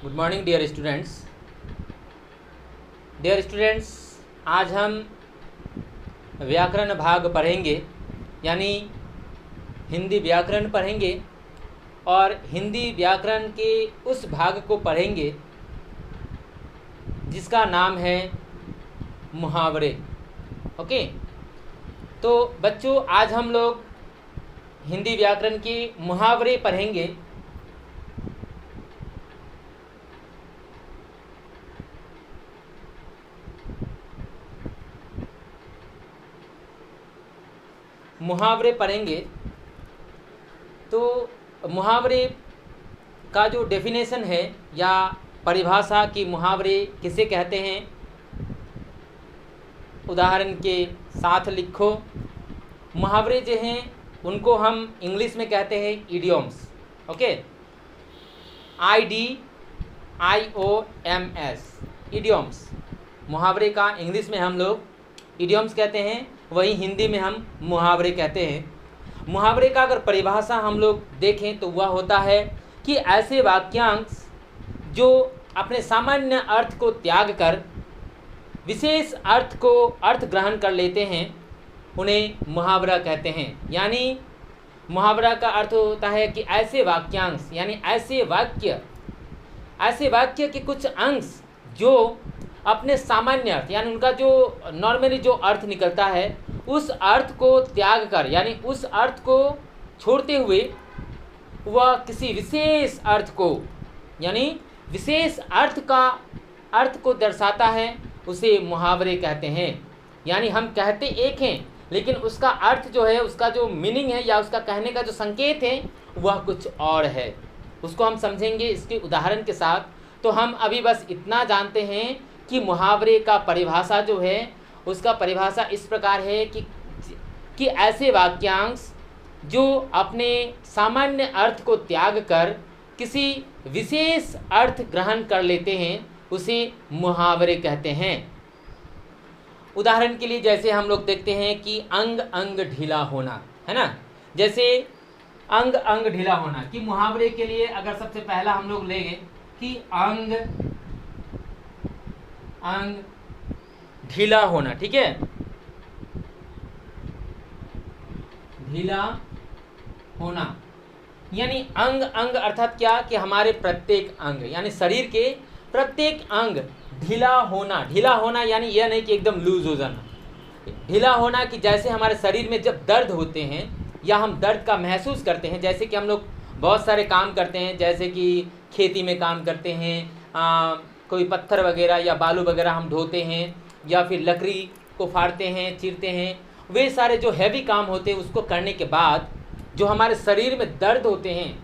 Good morning dear students. आज हम व्याकरण भाग पढ़ेंगे, यानी हिंदी व्याकरण पढ़ेंगे और हिंदी व्याकरण के उस भाग को पढ़ेंगे जिसका नाम है मुहावरे। ओके, तो बच्चों आज हम लोग हिंदी व्याकरण के मुहावरे पढ़ेंगे। तो मुहावरे का जो डेफिनेशन है या परिभाषा कि मुहावरे किसे कहते हैं, उदाहरण के साथ लिखो। मुहावरे जो हैं उनको हम इंग्लिश में कहते हैं इडियम्स। Okay, IDIOMS, idioms. मुहावरे का इंग्लिश में हम लोग इडियम्स कहते हैं, वहीं हिंदी में हम मुहावरे कहते हैं। मुहावरे का अगर परिभाषा हम लोग देखें तो वह होता है कि ऐसे वाक्यांश जो अपने सामान्य अर्थ को त्याग कर विशेष अर्थ ग्रहण कर लेते हैं, उन्हें मुहावरा कहते हैं। यानी मुहावरा का अर्थ होता है कि ऐसे वाक्यांश यानी ऐसे वाक्य के कुछ अंश जो अपने सामान्य अर्थ यानी उनका जो नॉर्मली जो अर्थ निकलता है उस अर्थ को त्याग कर यानी उस अर्थ को छोड़ते हुए वह किसी विशेष अर्थ को यानी विशेष अर्थ को दर्शाता है, उसे मुहावरे कहते हैं। यानी हम कहते एक हैं लेकिन उसका अर्थ जो है, उसका जो मीनिंग है या उसका कहने का जो संकेत है वह कुछ और है। उसको हम समझेंगे इसके उदाहरण के साथ। तो हम अभी बस इतना जानते हैं कि मुहावरे का परिभाषा जो है उसका परिभाषा इस प्रकार है कि ऐसे वाक्यांश जो अपने सामान्य अर्थ को त्याग कर किसी विशेष अर्थ ग्रहण कर लेते हैं उसे मुहावरे कहते हैं। उदाहरण के लिए जैसे हम लोग देखते हैं कि अंग अंग ढीला होना, है ना। जैसे अंग अंग ढीला होना कि मुहावरे के लिए अगर सबसे पहला हम लोग लेंगे कि अंग अंग ढीला होना, ठीक है। ढीला होना यानी अंग अंग अर्थात क्या कि हमारे प्रत्येक अंग यानी शरीर के प्रत्येक अंग ढीला होना यानी यह नहीं कि एकदम लूज हो जाना। ढीला होना कि जैसे हमारे शरीर में जब दर्द होते हैं या हम दर्द का महसूस करते हैं, जैसे कि हम लोग बहुत सारे काम करते हैं, जैसे कि खेती में काम करते हैं, कोई पत्थर वगैरह या बालू वगैरह हम ढोते हैं या फिर लकड़ी को फाड़ते हैं, चीरते हैं, वे सारे जो हैवी काम होते हैं उसको करने के बाद जो हमारे शरीर में दर्द होते हैं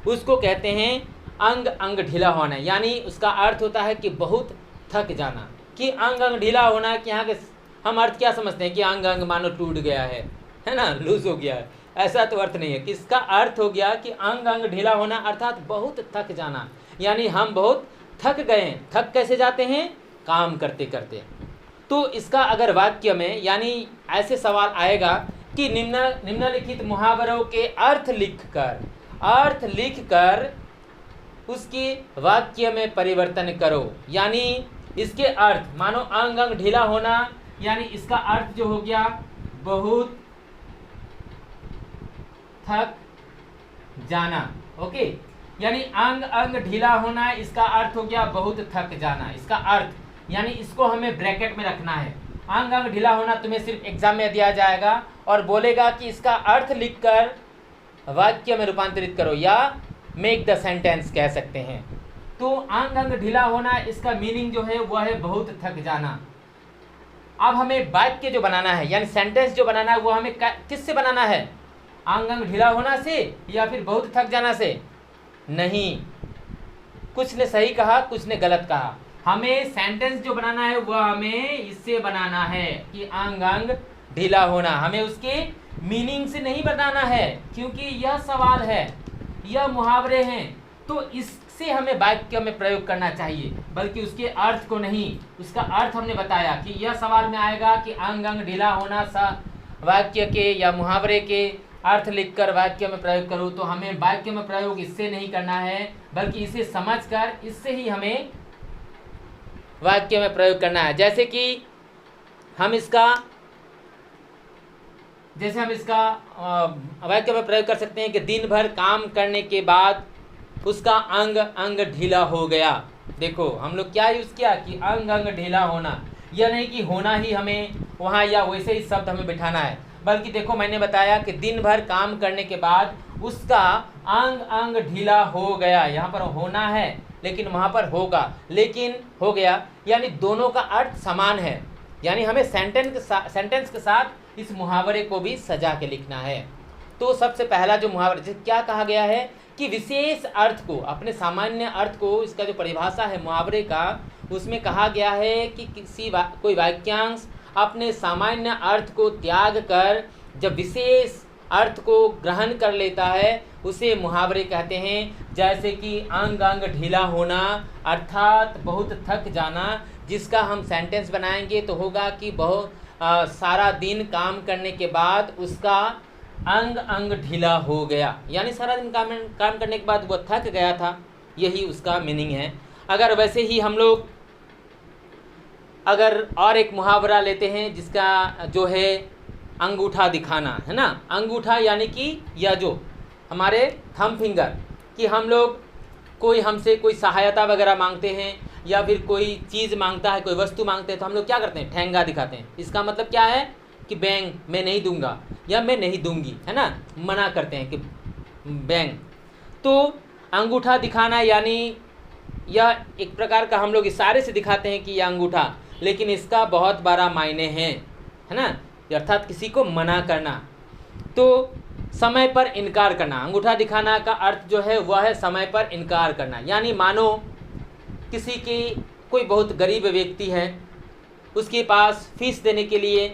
उसको कहते हैं अंग अंग ढीला होना। यानी उसका अर्थ होता है कि बहुत थक जाना। कि अंग अंग ढीला होना कि यहाँ के हम अर्थ क्या समझते हैं कि अंग अंग मानो टूट गया है ना, लूज हो गया है, ऐसा तो अर्थ नहीं है। कि इसका अर्थ हो गया कि अंग अंग ढीला होना अर्थात बहुत थक जाना, यानी हम बहुत थक गए हैं। थक कैसे जाते हैं? काम करते करते। तो इसका अगर वाक्य में यानी ऐसे सवाल आएगा कि निम्नलिखित मुहावरों के अर्थ लिखकर उसके वाक्य में परिवर्तन करो। यानी इसके अर्थ मानो अंग अंग ढीला होना यानी इसका अर्थ जो हो गया बहुत थक जाना। ओके, यानी अंग अंग ढीला होना इसका अर्थ हो गया बहुत थक जाना। इसका अर्थ यानी इसको हमें ब्रैकेट में रखना है। अंग अंग ढीला होना तुम्हें सिर्फ एग्जाम में दिया जाएगा और बोलेगा कि इसका अर्थ लिखकर वाक्य में रूपांतरित करो या मेक द सेंटेंस कह सकते हैं। तो अंग अंग ढीला होना इसका मीनिंग जो है वह है बहुत थक जाना। अब हमें वाक्य जो बनाना है यानी सेंटेंस जो बनाना है वो हमें किससे बनाना है? अंग अंग ढीला होना से या फिर बहुत थक जाना से? नहीं, कुछ ने सही कहा, कुछ ने गलत कहा। हमें सेंटेंस जो बनाना है वह हमें इससे बनाना है कि अंग अंग ढीला होना। हमें उसके मीनिंग से नहीं बनाना है क्योंकि यह सवाल है, यह मुहावरे हैं, तो इससे हमें वाक्य में प्रयोग करना चाहिए, बल्कि उसके अर्थ को नहीं। उसका अर्थ हमने बताया कि यह सवाल में आएगा कि अंग अंग ढीला होना वाक्य के या मुहावरे के अर्थ लिखकर वाक्य में प्रयोग करूँ, तो हमें वाक्य में प्रयोग इससे नहीं करना है, बल्कि इसे समझकर इससे ही हमें वाक्य में प्रयोग करना है। जैसे हम इसका वाक्य में प्रयोग कर सकते हैं कि दिन भर काम करने के बाद उसका अंग अंग ढीला हो गया। देखो हम लोग क्या यूज़ किया कि अंग अंग ढीला होना, यह नहीं कि होना ही हमें वहाँ या वैसे ही शब्द हमें बिठाना है, बल्कि देखो मैंने बताया कि दिन भर काम करने के बाद उसका अंग अंग ढीला हो गया। यहाँ पर होना है लेकिन वहाँ पर होगा, लेकिन हो गया, यानी दोनों का अर्थ समान है। यानी हमें सेंटेंस के साथ इस मुहावरे को भी सजा के लिखना है। तो सबसे पहला जो मुहावरा, जैसे क्या कहा गया है कि विशेष अर्थ को, अपने सामान्य अर्थ को, इसका जो परिभाषा है मुहावरे का, उसमें कहा गया है कि कोई वाक्यांश अपने सामान्य अर्थ को त्याग कर जब विशेष अर्थ को ग्रहण कर लेता है उसे मुहावरे कहते हैं। जैसे कि अंग अंग ढीला होना अर्थात बहुत थक जाना, जिसका हम सेंटेंस बनाएंगे तो होगा कि बहुत सारा दिन काम करने के बाद उसका अंग अंग ढीला हो गया, यानी सारा दिन काम करने के बाद वह थक गया था, यही उसका मीनिंग है। अगर वैसे ही हम लोग अगर और एक मुहावरा लेते हैं जिसका जो है अंगूठा दिखाना, है ना। अंगूठा यानी कि यह जो हमारे थंब फिंगर, कि हम लोग कोई हमसे कोई सहायता वगैरह मांगते हैं या फिर कोई चीज़ मांगता है, कोई वस्तु मांगते हैं, तो हम लोग क्या करते हैं, ठेंगा दिखाते हैं। इसका मतलब क्या है कि बैंग, मैं नहीं दूंगा या मैं नहीं दूंगी, है ना, मना करते हैं कि बैंग। तो अंगूठा दिखाना यानी यह एक प्रकार का हम लोग इशारे से दिखाते हैं कि यह अंगूठा, लेकिन इसका बहुत बड़ा मायने है ना, अर्थात किसी को मना करना। तो समय पर इनकार करना, अंगूठा दिखाना का अर्थ जो है वह है समय पर इनकार करना। यानी मानो किसी की कोई बहुत गरीब व्यक्ति है, उसके पास फीस देने के लिए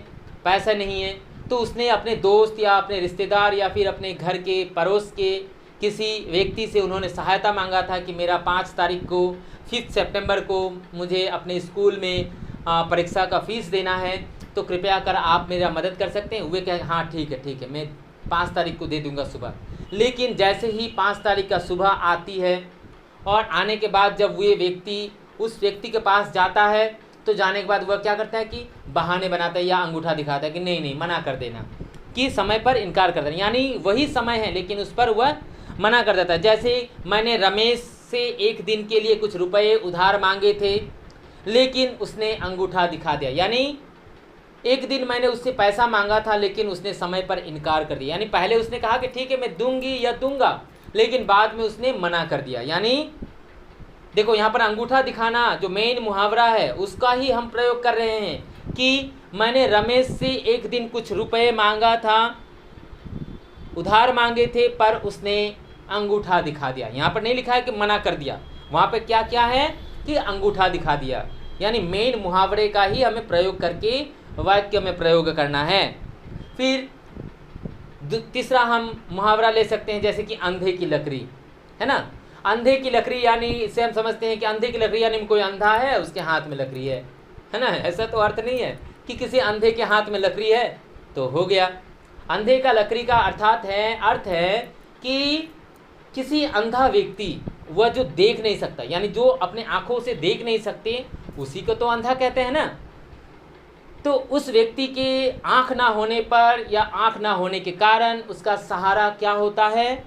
पैसा नहीं है, तो उसने अपने दोस्त या अपने रिश्तेदार या फिर अपने घर के पड़ोस के किसी व्यक्ति से उन्होंने सहायता मांगा था कि मेरा 5 तारीख को 5 सितंबर को मुझे अपने स्कूल में परीक्षा का फ़ीस देना है, तो कृपया कर आप मेरा मदद कर सकते हैं। वे कहे हाँ ठीक है, मैं 5 तारीख को दे दूंगा सुबह। लेकिन जैसे ही 5 तारीख का सुबह आती है और आने के बाद जब वे व्यक्ति उस व्यक्ति के पास जाता है, तो जाने के बाद वह क्या करता है कि बहाने बनाता है या अंगूठा दिखाता है कि नहीं मना कर देना, कि समय पर इनकार कर देना। यानी वही समय है लेकिन उस पर वह मना कर देता है। जैसे मैंने रमेश से 1 दिन के लिए कुछ रुपए उधार मांगे थे, लेकिन उसने अंगूठा दिखा दिया। यानी 1 दिन मैंने उससे पैसा मांगा था लेकिन उसने समय पर इनकार कर दिया। यानी पहले उसने कहा कि ठीक है मैं दूंगी या दूंगा, लेकिन बाद में उसने मना कर दिया। यानी देखो यहाँ पर अंगूठा दिखाना जो मेन मुहावरा है उसका ही हम प्रयोग कर रहे हैं कि मैंने रमेश से 1 दिन कुछ रुपए मांगा था, उधार मांगे थे, पर उसने अंगूठा दिखा दिया। यहाँ पर नहीं लिखा है कि मना कर दिया, वहाँ पे क्या क्या है कि अंगूठा दिखा दिया। यानी मेन मुहावरे का ही हमें प्रयोग करके वाक्य में प्रयोग करना है। फिर तीसरा हम मुहावरा ले सकते हैं, जैसे कि अंधे की लकड़ी, है ना। अंधे की लकड़ी यानी इसे हम समझते हैं कि अंधे की लकड़ी यानी कोई अंधा है उसके हाथ में लकड़ी है ना। ऐसा तो अर्थ नहीं है कि किसी अंधे के हाथ में लकड़ी है तो हो गया। अंधे का लकड़ी का अर्थ है कि किसी अंधा व्यक्ति, वह जो देख नहीं सकता, यानी जो अपने आँखों से देख नहीं सकते, उसी को तो अंधा कहते हैं ना। तो उस व्यक्ति के आँख ना होने पर या आँख ना होने के कारण उसका सहारा क्या होता है,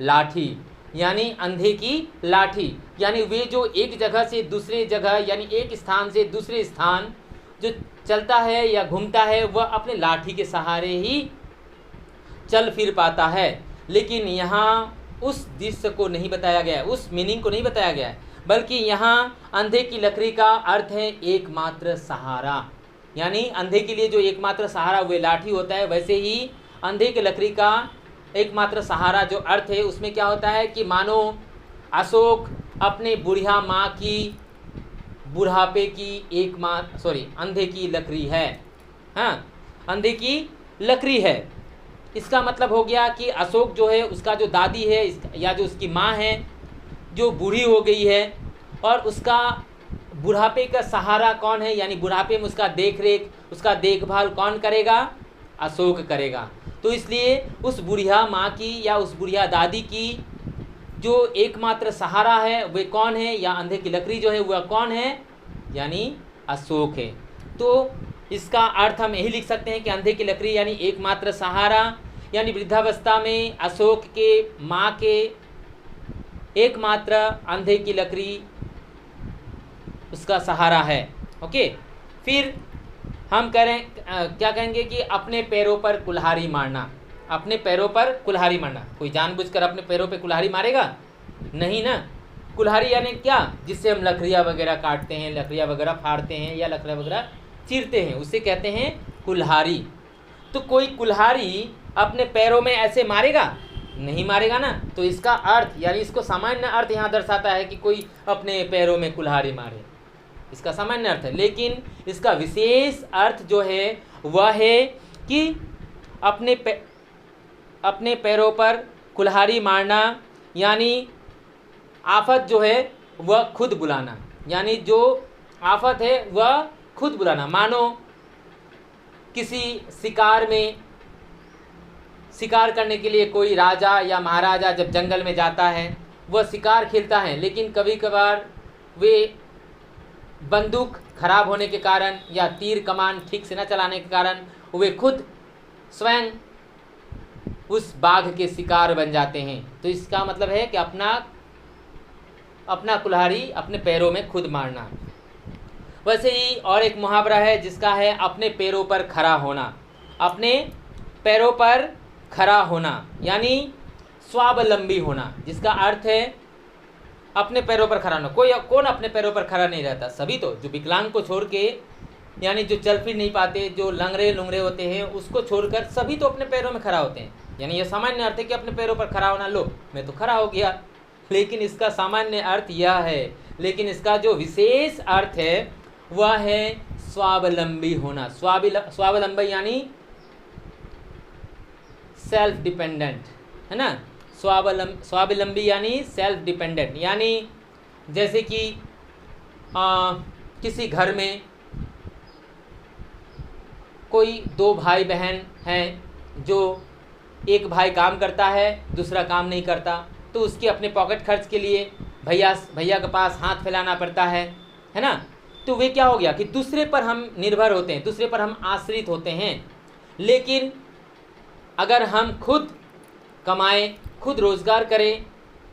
लाठी, यानी अंधे की लाठी। यानी वे जो एक जगह से दूसरे जगह, यानी एक स्थान से दूसरे स्थान जो चलता है या घूमता है, वह अपने लाठी के सहारे ही चल फिर पाता है। लेकिन यहाँ उस दृश्य को नहीं बताया गया है, उस मीनिंग को नहीं बताया गया है, बल्कि यहाँ अंधे की लकड़ी का अर्थ है एकमात्र सहारा। यानी अंधे के लिए जो एकमात्र सहारा वे लाठी होता है, वैसे ही अंधे की लकड़ी का एकमात्र सहारा जो अर्थ है उसमें क्या होता है कि मानो अशोक अपने बुढ़िया माँ की बुढ़ापे की अंधे की लकड़ी है, हाँ अंधे की लकड़ी है। इसका मतलब हो गया कि अशोक जो है उसका जो दादी है या जो उसकी माँ है जो बूढ़ी हो गई है, और उसका बुढ़ापे का सहारा कौन है, यानी बुढ़ापे में उसका देख रेख उसका देखभाल कौन करेगा, अशोक करेगा। तो इसलिए उस बुढ़िया माँ की या उस बुढ़िया दादी की जो एकमात्र सहारा है वे कौन है, या अंधे की लकड़ी जो है वह कौन है, यानी अशोक है। तो इसका अर्थ हम यही लिख सकते हैं कि अंधे की लकड़ी यानी एकमात्र सहारा, यानी वृद्धावस्था में अशोक के माँ के एकमात्र अंधे की लकड़ी उसका सहारा है। ओके, फिर हम क्या कहेंगे कि अपने पैरों पर कुल्हाड़ी मारना। अपने पैरों पर कुल्हाड़ी मारना, कोई जानबूझकर अपने पैरों पे कुल्हाड़ी मारेगा नहीं ना। कुल्हाड़ी यानी क्या, जिससे हम लकड़ियाँ वगैरह काटते हैं, लकड़ियाँ वगैरह फाड़ते हैं या लकड़ियाँ वगैरह चीरते हैं, उसे कहते हैं कुल्हाड़ी। तो कोई कुल्हाड़ी अपने पैरों में ऐसे मारेगा नहीं, मारेगा ना। तो इसका अर्थ यानी इसको सामान्य अर्थ यहाँ दर्शाता है कि कोई अपने पैरों में कुल्हाड़ी मारे, इसका सामान्य अर्थ है। लेकिन इसका विशेष अर्थ जो है वह है कि अपने पैरों पर कुल्हाड़ी मारना, यानी आफत जो है वह खुद बुलाना, यानी जो आफत है वह खुद बुलाना। मानो किसी शिकार में, शिकार करने के लिए कोई राजा या महाराजा जब जंगल में जाता है, वह शिकार खेलता है, लेकिन कभी कभार वे बंदूक खराब होने के कारण या तीर कमान ठीक से न चलाने के कारण वे खुद स्वयं उस बाघ के शिकार बन जाते हैं। तो इसका मतलब है कि अपना कुल्हाड़ी अपने पैरों में खुद मारना। वैसे ही और एक मुहावरा है जिसका है अपने पैरों पर खड़ा होना। अपने पैरों पर खड़ा होना यानी स्वावलंबी होना, जिसका अर्थ है अपने पैरों पर खड़ा होना। कौन अपने पैरों पर खड़ा नहीं रहता, सभी तो। जो विकलांग को छोड़ के, यानी जो चल फिर नहीं पाते, जो लंगड़े लुंगड़े होते हैं, उसको छोड़कर सभी तो अपने पैरों में खड़ा होते हैं। यानी यह सामान्य अर्थ है कि अपने पैरों पर खड़ा होना। लो, मैं तो खड़ा हो गया, लेकिन इसका सामान्य अर्थ यह है। लेकिन इसका जो विशेष अर्थ है वह है स्वावलंबी होना। स्वावलंबी यानी सेल्फ डिपेंडेंट, है ना। स्वावलंबी यानी सेल्फ डिपेंडेंट, यानी जैसे कि किसी घर में कोई दो भाई बहन हैं, जो एक भाई काम करता है, दूसरा काम नहीं करता, तो उसके अपने पॉकेट खर्च के लिए भैया के पास हाथ फैलाना पड़ता है ना। तो वे क्या हो गया कि दूसरे पर हम निर्भर होते हैं, दूसरे पर हम आश्रित होते हैं। लेकिन अगर हम खुद कमाएं, खुद रोज़गार करें,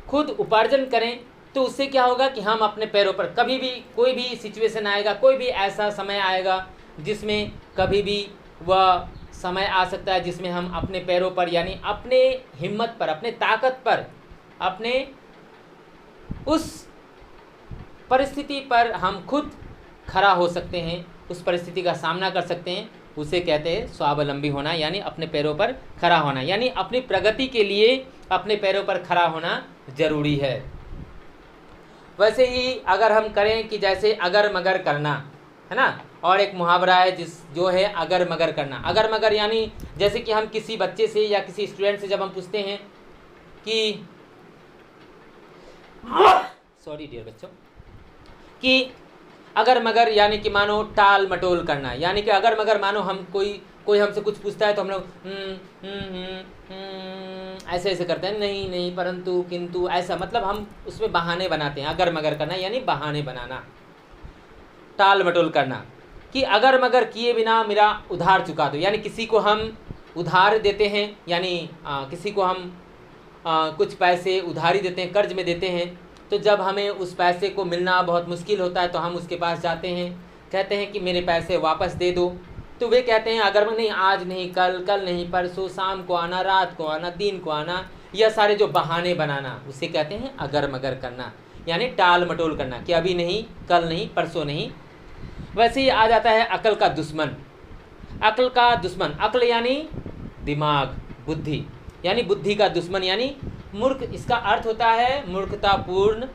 खुद उपार्जन करें, तो उससे क्या होगा कि हम अपने पैरों पर, कभी भी कोई भी सिचुएशन आएगा, कोई भी ऐसा समय आएगा जिसमें कभी भी वह समय आ सकता है जिसमें हम अपने पैरों पर, यानी अपने हिम्मत पर, अपने ताकत पर, अपने उस परिस्थिति पर हम खुद खड़ा हो सकते हैं, उस परिस्थिति का सामना कर सकते हैं। उसे कहते हैं स्वावलंबी होना, यानी अपने पैरों पर खड़ा होना, यानी अपनी प्रगति के लिए अपने पैरों पर खड़ा होना जरूरी है। वैसे ही अगर हम करें कि जैसे अगर मगर करना, है ना। और एक मुहावरा है जो है अगर मगर करना। अगर मगर यानी जैसे कि हम किसी बच्चे से या किसी स्टूडेंट से जब हम पूछते हैं कि सॉरी डियर बच्चों, कि अगर मगर यानी कि मानो टाल मटोल करना, यानी कि अगर मगर मानो हम कोई हमसे कुछ पूछता है तो हम लोग ऐसे ऐसे करते हैं, नहीं नहीं परंतु किंतु ऐसा, मतलब हम उसमें बहाने बनाते हैं। अगर मगर करना यानी बहाने बनाना, टाल मटोल करना। कि अगर मगर किए बिना मेरा उधार चुका दो, यानी किसी को हम उधार देते हैं, यानी किसी को हम कुछ पैसे उधारी देते हैं, कर्ज में देते हैं, तो जब हमें उस पैसे को मिलना बहुत मुश्किल होता है तो हम उसके पास जाते हैं, कहते हैं कि मेरे पैसे वापस दे दो। तो वे कहते हैं अगर नहीं, आज नहीं, कल नहीं, परसों, शाम को आना, रात को आना, दिन को आना, यह सारे जो बहाने बनाना, उसे कहते हैं अगर मगर करना, यानी टाल मटोल करना कि अभी नहीं, कल नहीं, परसों नहीं। वैसे ही आ जाता है अकल का दुश्मन। अकल का दुश्मन, अकल यानी दिमाग, बुद्धि, यानी बुद्धि का दुश्मन यानी मूर्ख। इसका अर्थ होता है मूर्खतापूर्ण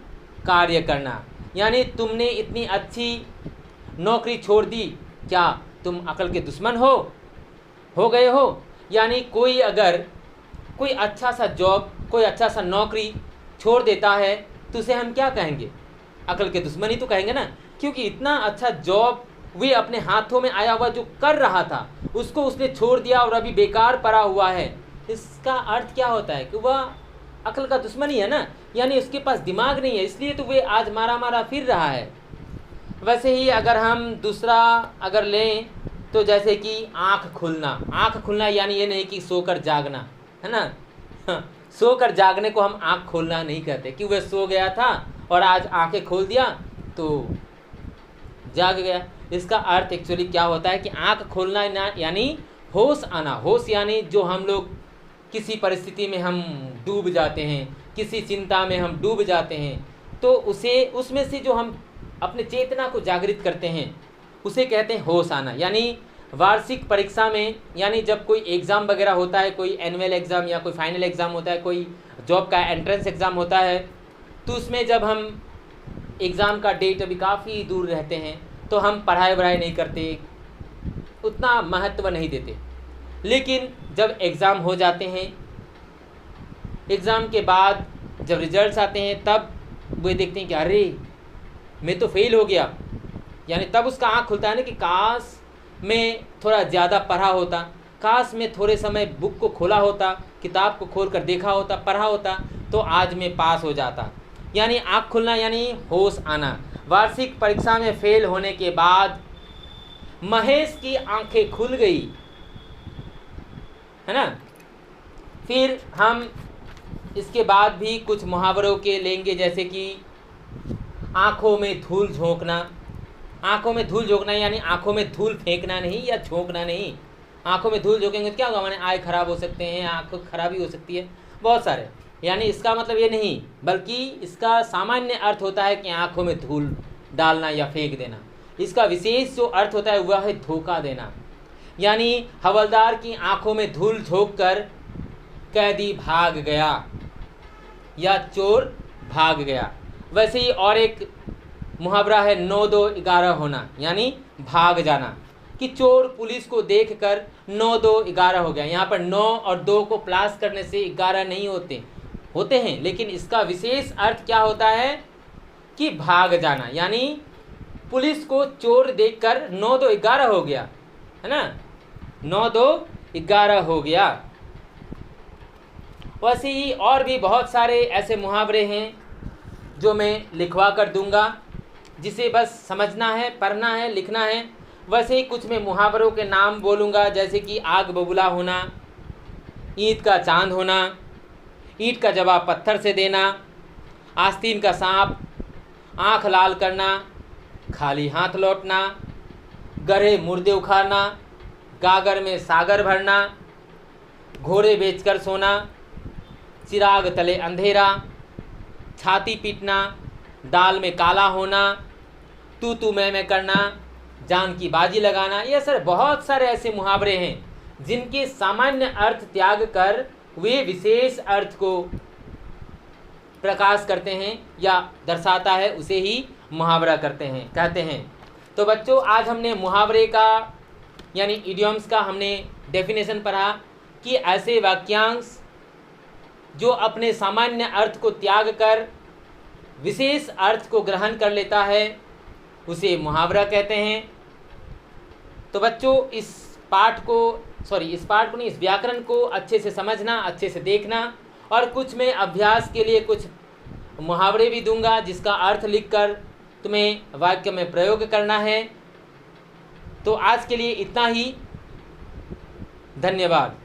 कार्य करना, यानी तुमने इतनी अच्छी नौकरी छोड़ दी, क्या तुम अकल के दुश्मन हो गए हो। यानी कोई अगर कोई अच्छा सा जॉब, कोई अच्छा सा नौकरी छोड़ देता है तो उसे हम क्या कहेंगे, अकल के दुश्मन ही तो कहेंगे ना, क्योंकि इतना अच्छा जॉब वे अपने हाथों में आया हुआ जो कर रहा था उसको उसने छोड़ दिया और अभी बेकार पड़ा हुआ है। इसका अर्थ क्या होता है कि वह अक्ल का दुश्मन ही है ना, यानी उसके पास दिमाग नहीं है, इसलिए तो वे आज मारा मारा फिर रहा है। वैसे ही अगर हम दूसरा अगर लें तो जैसे कि आँख खुलना यानी ये नहीं कि सोकर जागना, है ना। सोकर जागने को हम आँख खोलना नहीं कहते कि वह सो गया था और आज आँखें खोल दिया तो जाग गया। इसका अर्थ एक्चुअली क्या होता है कि आँख खोलना यानी होश आना। होश यानी जो हम लोग किसी परिस्थिति में हम डूब जाते हैं, किसी चिंता में हम डूब जाते हैं, तो उसमें से जो हम अपने चेतना को जागृत करते हैं उसे कहते हैं होश आना। यानी वार्षिक परीक्षा में, यानी जब कोई एग्ज़ाम वगैरह होता है, कोई एनुअल एग्ज़ाम या कोई फाइनल एग्ज़ाम होता है, कोई जॉब का एंट्रेंस एग्ज़ाम होता है, तो उसमें जब हम एग्ज़ाम का डेट अभी काफ़ी दूर रहते हैं तो हम पढ़ाई नहीं करते, उतना महत्व नहीं देते। लेकिन जब एग्ज़ाम हो जाते हैं, एग्ज़ाम के बाद जब रिजल्ट्स आते हैं, तब वो देखते हैं कि अरे मैं तो फेल हो गया, यानी तब उसका आँख खुलता है ना कि काश मैं थोड़ा ज़्यादा पढ़ा होता, काश मैं थोड़े समय बुक को खोला होता, किताब को खोल कर देखा होता, पढ़ा होता, तो आज मैं पास हो जाता। यानी आँख खुलना यानी होश आना। वार्षिक परीक्षा में फेल होने के बाद महेश की आंखें खुल गई, है ना। फिर हम इसके बाद भी कुछ मुहावरों के लेंगे, जैसे कि आँखों में धूल झोंकना। आँखों में धूल झोंकना यानी आँखों में धूल फेंकना नहीं या झोंकना नहीं। आँखों में धूल झोंकेंगे तो क्या होगा, माने आय खराब हो सकते हैं, आँख खराबी हो सकती है, बहुत सारे। यानी इसका मतलब ये नहीं, बल्कि इसका सामान्य अर्थ होता है कि आँखों में धूल डालना या फेंक देना। इसका विशेष जो अर्थ होता है वह है धोखा देना। यानी हवलदार की आँखों में धूल झोंक कर कैदी भाग गया या चोर भाग गया। वैसे ही और एक मुहावरा है 9-2-11 होना, यानी भाग जाना, कि चोर पुलिस को देखकर 9-2-11 हो गया। यहाँ पर 9 और 2 को प्लस करने से 11 नहीं होते हैं, लेकिन इसका विशेष अर्थ क्या होता है कि भाग जाना। यानी पुलिस को चोर देखकर 9-2-11 हो गया, है ना, 9-2-11 हो गया। वैसे ही और भी बहुत सारे ऐसे मुहावरे हैं जो मैं लिखवा कर दूंगा, जिसे बस समझना है, पढ़ना है, लिखना है। वैसे ही कुछ मैं मुहावरों के नाम बोलूँगा, जैसे कि आग बबूला होना, ईंट का चांद होना, ईंट का जवाब पत्थर से देना, आस्तीन का सांप, आँख लाल करना, खाली हाथ लौटना, गधे मुर्दे उखाड़ना, गागर में सागर भरना, घोड़े बेचकर सोना, चिराग तले अंधेरा, छाती पीटना, दाल में काला होना, तू मैं करना, जान की बाजी लगाना। ये सर बहुत सारे ऐसे मुहावरे हैं जिनके सामान्य अर्थ त्याग कर वे विशेष अर्थ को प्रकाश करते हैं या दर्शाता है, उसे ही मुहावरा कहते हैं। तो बच्चों, आज हमने मुहावरे का यानी इडियम्स का हमने डेफिनेशन पढ़ा कि ऐसे वाक्यांश जो अपने सामान्य अर्थ को त्याग कर विशेष अर्थ को ग्रहण कर लेता है उसे मुहावरा कहते हैं। तो बच्चों, इस व्याकरण को अच्छे से समझना, अच्छे से देखना, और कुछ मैं अभ्यास के लिए कुछ मुहावरे भी दूंगा जिसका अर्थ लिखकर तुम्हें वाक्य में प्रयोग करना है। तो आज के लिए इतना ही, धन्यवाद।